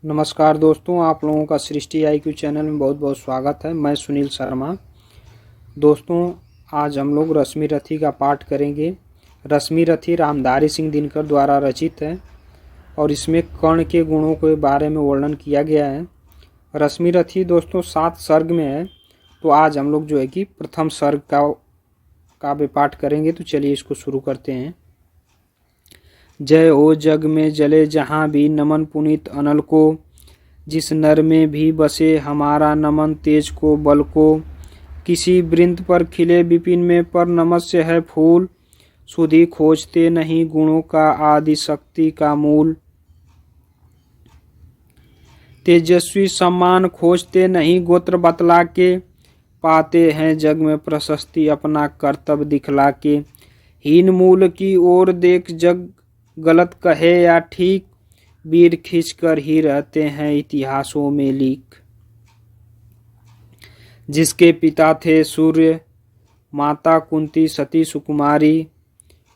नमस्कार दोस्तों, आप लोगों का सृष्टि IQ चैनल में बहुत बहुत स्वागत है। मैं सुनील शर्मा। दोस्तों, आज हम लोग रश्मि रथी का पाठ करेंगे। रश्मि रथी रामधारी सिंह दिनकर द्वारा रचित है और इसमें कर्ण के गुणों के बारे में वर्णन किया गया है। रश्मि रथी दोस्तों 7 सर्ग में है, तो आज हम लोग जो है कि प्रथम सर्ग का काव्य पाठ करेंगे। तो चलिए इसको शुरू करते हैं। जय हो जग में जले जहाँ भी नमन पुनीत अनल को, जिस नर में भी बसे हमारा नमन तेज को बल को। किसी वृंद पर खिले विपिन में पर नमस्य है फूल, सुधि खोजते नहीं गुणों का आदि शक्ति का मूल। तेजस्वी सम्मान खोजते नहीं गोत्र बतला के, पाते हैं जग में प्रशस्ति अपना कर्तव्य दिखला के। हीन मूल की ओर देख जग गलत कहे या ठीक, वीर खींच कर ही रहते हैं इतिहासों में लीक। जिसके पिता थे सूर्य, माता कुंती सती सुकुमारी,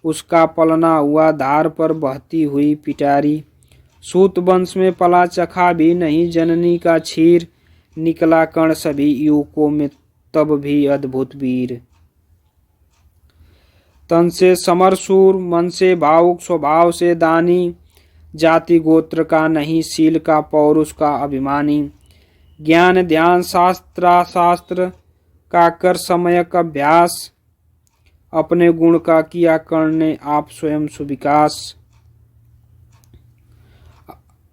उसका पलना हुआ धार पर बहती हुई पिटारी। सूत वंश में पला चखा भी नहीं जननी का क्षीर, निकला कर्ण सभी युवकों में तब भी अद्भुत वीर। तन से समरसूर, मन से भावुक, स्वभाव से दानी, जाति गोत्र का नहीं शील का पौरुष का अभिमानी। ज्ञान ध्यान शास्त्र का कर समयक अभ्यास, अपने गुण का किया कर्ण ने आप स्वयं सुविकास।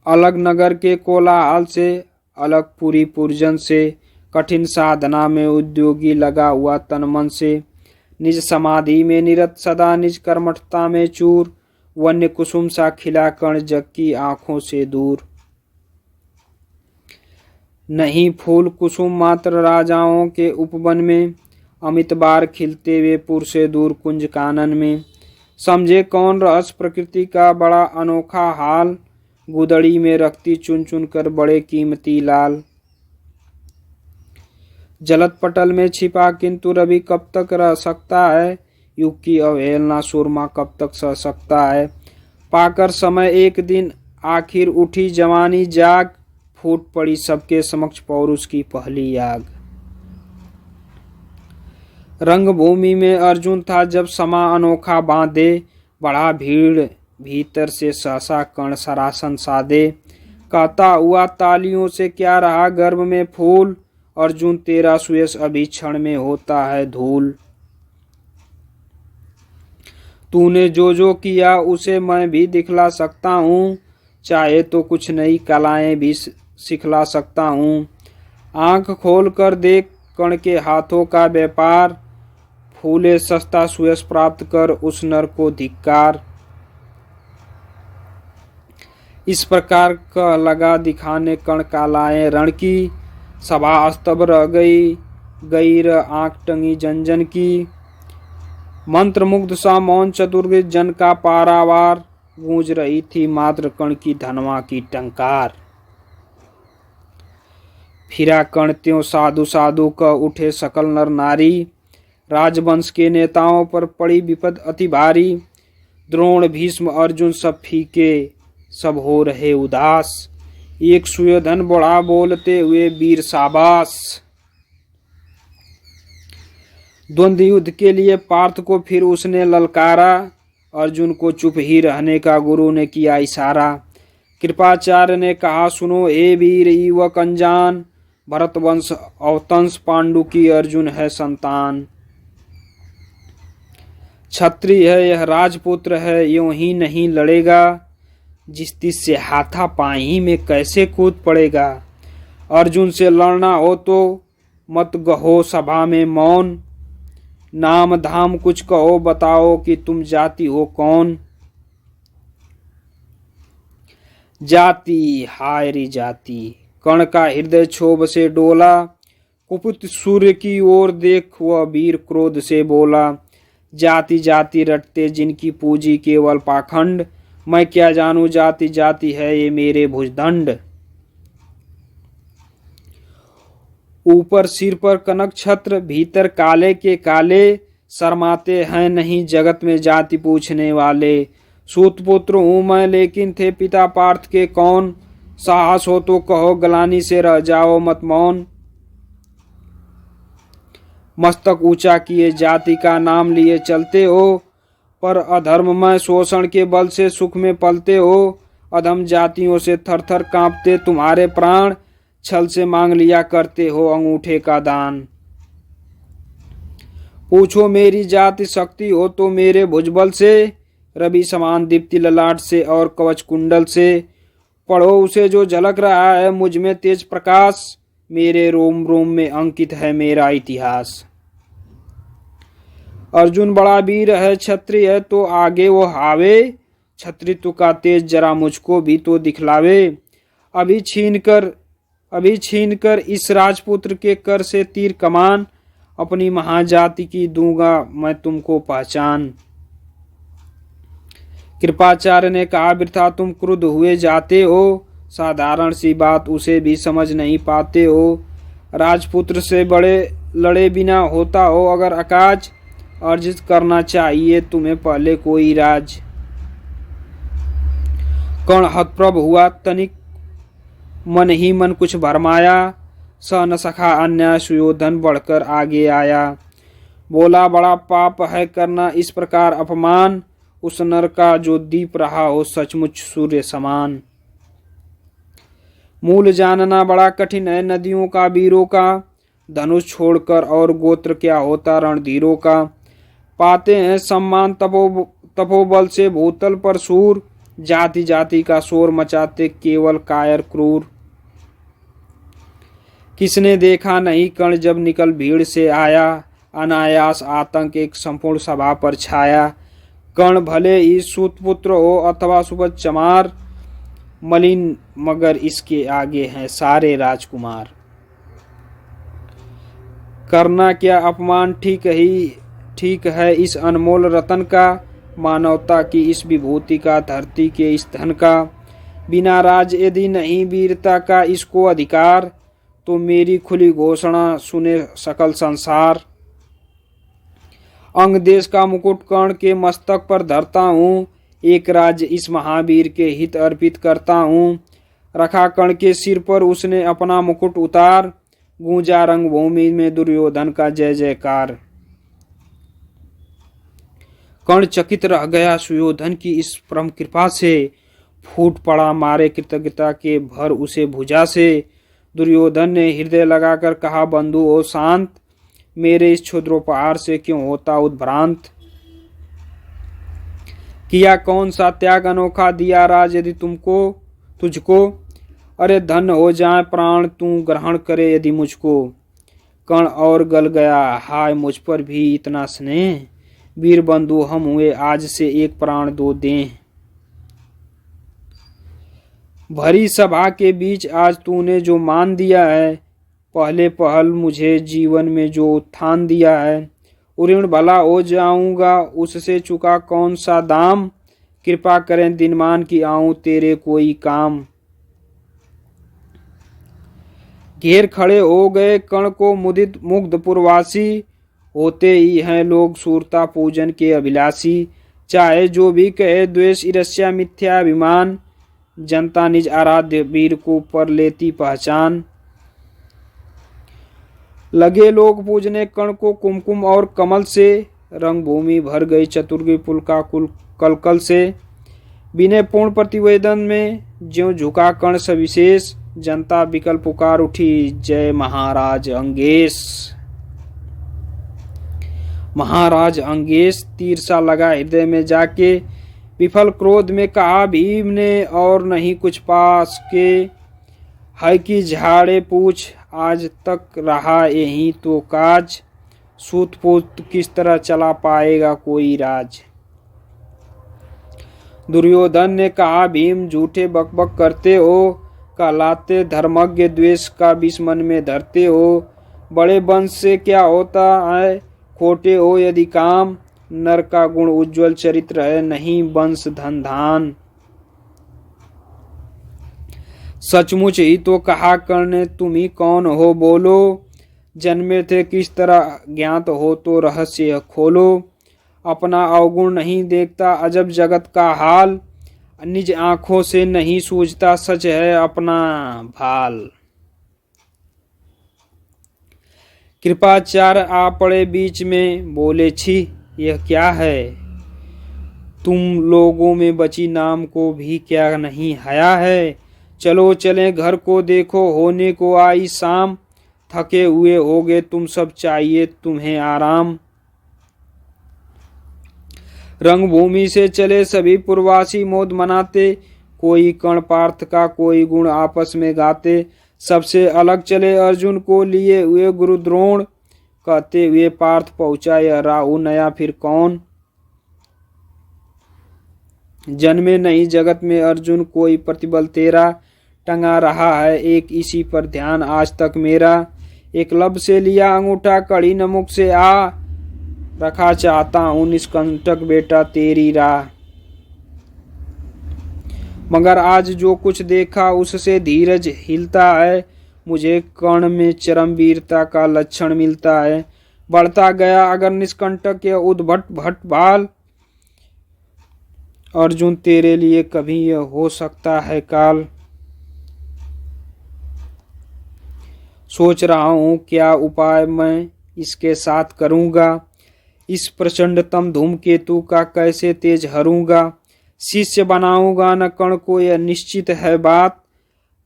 अलग नगर के कोलाहल से, अलग पुरी पुरजन से, कठिन साधना में उद्योगी लगा हुआ तन मन से। निज समाधि में निरत सदा, निज कर्मठता में चूर, वन्य कुसुम सा खिला कर्ण जग की आंखों से दूर। नहीं फूल कुसुम मात्र राजाओं के उपवन में, अमित बार खिलते हुए पुर से दूर कुंज कानन में। समझे कौन रहस्य प्रकृति का बड़ा अनोखा हाल, गुदड़ी में रखती चुन चुन कर बड़े कीमती लाल। जलत पटल में छिपा किंतु रवि कब तक रह सकता है, युग की अवहेलना सुरमा कब तक सह सकता है। पाकर समय एक दिन आखिर उठी जवानी जाग, फूट पड़ी सबके समक्ष पौरुष की पहली आग। रंगभूमि में अर्जुन था जब समा अनोखा बांधे, बढ़ा भीड़ भीतर से सहसा कर्ण सरासन साधे। कहता हुआ तालियों से क्या रहा गर्भ में फूल, अर्जुन तेरा सुयश अभी क्षण में होता है धूल। तूने जो जो किया उसे मैं भी दिखला सकता हूँ, चाहे तो कुछ नई कलाएं भी सिखला सकता हूँ। आंख खोल कर देख कर्ण के हाथों का व्यापार, फूले सस्ता सुयश प्राप्त कर उस नर को धिक्कार। इस प्रकार का लगा दिखाने कर्ण का लाए रण की, सभा अस्तब रह गई आंख टंगी जन जन की। मंत्र मुग्ध सा मौन चतुर्ग जन का पारावार, गूंज रही थी मात्र कर्ण की धनवा की टंकार। फिरा कर्ण त्यों साधु साधु कह उठे सकल नर नारी, राजवंश के नेताओं पर पड़ी विपद अति भारी। द्रोण भीष्म अर्जुन सब फीके, सब हो रहे उदास, एक सुयोधन बढ़ा बोलते हुए वीर शाबाश। द्वंद्व युद्ध के लिए पार्थ को फिर उसने ललकारा, अर्जुन को चुप ही रहने का गुरु ने किया इशारा। कृपाचार्य ने कहा सुनो हे वीर युवक अनजान, भरतवंश अवतंस पांडु की अर्जुन है संतान। क्षत्रिय है यह राजपुत्र है, यूं ही नहीं लड़ेगा, जिस तिस से हाथापाई में कैसे कूद पड़ेगा। अर्जुन से लड़ना हो तो मत गहो सभा में मौन, नाम धाम कुछ कहो बताओ कि तुम जाति हो कौन। जाति हाय री जाति, कर्ण का हृदय क्षोभ से डोला, कुपित सूर्य की ओर देख वह वीर क्रोध से बोला। जाति जाति रटते जिनकी पूजी केवल पाखंड, मैं क्या जानू जाति जाति है ये मेरे भुजदंड। ऊपर सिर पर कनक छत्र, भीतर काले के काले, शर्माते हैं नहीं जगत में जाति पूछने वाले। सूत पुत्र हूँ मैं लेकिन थे पिता पार्थ के कौन, साहस हो तो कहो ग्लानि से रह जाओ मत मौन। मस्तक ऊंचा किए जाति का नाम लिए चलते हो, पर अधर्ममय शोषण के बल से सुख में पलते हो। अधम जातियों से थर थर कांपते तुम्हारे प्राण, छल से मांग लिया करते हो अंगूठे का दान। पूछो मेरी जाति शक्ति हो तो मेरे भुजबल से, रवि समान दीप्ति ललाट से और कवच कुंडल से। पढ़ो उसे जो झलक रहा है मुझ में तेज प्रकाश, मेरे रोम रोम में अंकित है मेरा इतिहास। अर्जुन बड़ा वीर है क्षत्रिय है तो आगे वो हावे, क्षत्रित्व का तेज जरा मुझको भी तो दिखलावे। अभी छीनकर इस राजपुत्र के कर से तीर कमान, अपनी महाजाति की दूंगा मैं तुमको पहचान। कृपाचार्य ने कहा वृथा तुम क्रुद्ध हुए जाते हो, साधारण सी बात उसे भी समझ नहीं पाते हो। राजपुत्र से बड़े लड़े बिना होता हो अगर अकाज, अर्जित करना चाहिए तुम्हें पहले कोई राज। कर्ण हतप्रभ हुआ तनिक मन ही मन कुछ भरमाया, सह न सखा अन्याय सुयोधन बढ़कर आगे आया। बोला बड़ा पाप है करना इस प्रकार अपमान, उस नर का जो दीप रहा हो सचमुच सूर्य समान। मूल जानना बड़ा कठिन है नदियों का वीरों का, धनुष छोड़कर और गोत्र क्या होता रणधीरों का। पाते हैं सम्मान तपोबल से भूतल पर सूर, जाति जाति का शोर मचाते केवल कायर क्रूर। किसने देखा नहीं कर्ण जब निकल भीड़ से आया, अनायास आतंक एक संपूर्ण सभा पर छाया। कर्ण भले ही सूतपुत्र हो अथवा सुबह चमार, मलिन मगर इसके आगे हैं सारे राजकुमार। करना क्या अपमान ठीक है इस अनमोल रतन का, मानवता की इस विभूति का धरती के इस धन का। बिना राज यदि नहीं वीरता का इसको अधिकार, तो मेरी खुली घोषणा सुने सकल संसार। अंग देश का मुकुट कर्ण के मस्तक पर धरता हूँ, एक राज्य इस महावीर के हित अर्पित करता हूँ। रखा कर्ण के सिर पर उसने अपना मुकुट उतार, गूंजा रंगभूमि में दुर्योधन का जय जयकार। कर्ण चकित रह गया सुयोधन की इस परम कृपा से, फूट पड़ा मारे कृतज्ञता के भर उसे भुजा से। दुर्योधन ने हृदय लगाकर कहा बंधु हो शांत, मेरे इस क्षुद्रोपहार से क्यों होता उद्भ्रांत। किया कौन सा त्याग अनोखा दिया राज यदि तुझको, अरे धन हो जाए प्राण तू ग्रहण करे यदि मुझको। कर्ण और गल गया हाय मुझ पर भी इतना स्नेह, वीर बंधु हम हुए आज से एक प्राण दो दें। भरी सभा के बीच आज तूने जो मान दिया है, पहले पहल मुझे जीवन में जो उत्थान दिया है। ऋण भला हो जाऊंगा उससे चुका कौन सा दाम, कृपा करें दिनमान की आऊं तेरे कोई काम। घेर खड़े हो गए कर्ण को मुदित मुग्ध पुरवासी, होते ही हैं लोग सूरता पूजन के अभिलाषी। चाहे जो भी कहे द्वेष ईर्ष्या मिथ्याभिमान, जनता निज आराध्य वीर को पर लेती पहचान। लगे लोग पूजने कर्ण को कुमकुम और कमल से, रंगभूमि भर गई चतुर्गी पुल का कलकल से। बिने पूर्ण प्रतिवेदन में ज्यों झुका कर्ण सविशेष, जनता विकल पुकार उठी जय महाराज अंगेश। महाराज अंगेश तीर सा लगा हृदय में जाके, विफल क्रोध में कहा भीम ने और नहीं कुछ पास के। है कि झाड़े पूछ आज तक रहा यही तो काज, सूतपुत्र किस तरह चला पाएगा कोई राज। दुर्योधन ने कहा भीम झूठे बकबक करते हो, कहलाते धर्मज्ञ द्वेष का विष मन में धरते हो। बड़े वंश से क्या होता है खोटे हो यदि काम, नर का गुण उज्जवल चरित्र है नहीं वंश धन धान। सचमुच ही तो कहा कर्ण ने तुम ही कौन हो बोलो, जन्मे थे किस तरह ज्ञात हो तो रहस्य खोलो। अपना अवगुण नहीं देखता अजब जगत का हाल, निज आंखों से नहीं सूझता सच है अपना भाल। कृपाचार्य आ पड़े बीच में, बोले छी यह क्या है, तुम लोगों में बची नाम को भी क्या नहीं हया है। चलो चलें घर को, देखो होने को आई शाम, थके हुए होगे तुम सब, चाहिए तुम्हें आराम। रंगभूमि से चले सभी पुरवासी मौज मनाते, कोई कण पार्थ का कोई गुण आपस में गाते। सबसे अलग चले अर्जुन को लिए हुए गुरु द्रोण, कहते हुए पार्थ पहुंचा यह राहु नया फिर कौन। जन्मे नहीं जगत में अर्जुन कोई प्रतिबल तेरा, टंगा रहा है एक इसी पर ध्यान आज तक मेरा। एक लब से लिया अंगूठा कड़ी नमुक से आ, रखा चाहता हूं निष्कंटक बेटा तेरी राह। मगर आज जो कुछ देखा उससे धीरज हिलता है, मुझे कर्ण में चरम वीरता का लक्षण मिलता है। बढ़ता गया अगर निष्कंटक या उद्भट भट्ट भाल, अर्जुन तेरे लिए कभी यह हो सकता है काल। सोच रहा हूं क्या उपाय मैं इसके साथ करूंगा, इस प्रचंडतम धूमकेतु का कैसे तेज हरूंगा। शिष्य बनाऊंगा न कर्ण को यह निश्चित है बात,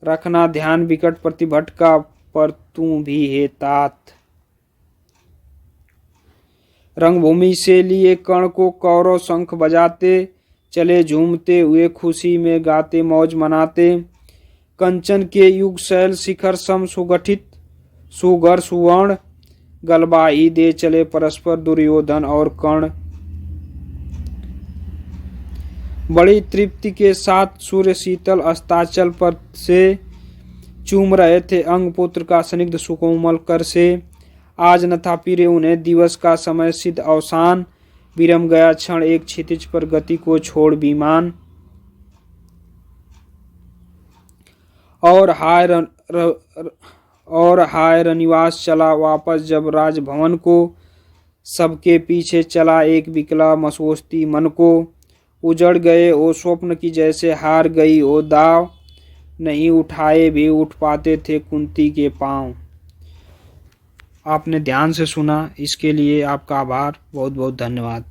रखना ध्यान विकट प्रतिभट का पर तू भी है तात। रंगभूमि से लिए कर्ण को कौरव शंख बजाते, चले झूमते हुए खुशी में गाते मौज मनाते। कंचन के युग शैल शिखर सम सुगठित सुगर सुवर्ण, गलबाही दे चले परस्पर दुर्योधन और कर्ण। बड़ी तृप्ति के साथ सूर्य शीतल अस्ताचल पर से चूम रहे थे अंग पुत्र का स्निग्ध सुकोमल कर से। आज न था पीरे उन्हें दिवस का समय सिद्ध अवसान, विरम गया क्षण एक क्षितिज पर गति को छोड़ विमान। और हाय रनिवास चला वापस जब राजभवन को, सबके पीछे चला एक विकला मसोस्ती मन को। उजड़ गए ओ स्वप्न की जैसे हार गई ओ दाव, नहीं उठाए भी उठ पाते थे कुंती के पांव। आपने ध्यान से सुना, इसके लिए आपका आभार, बहुत बहुत धन्यवाद।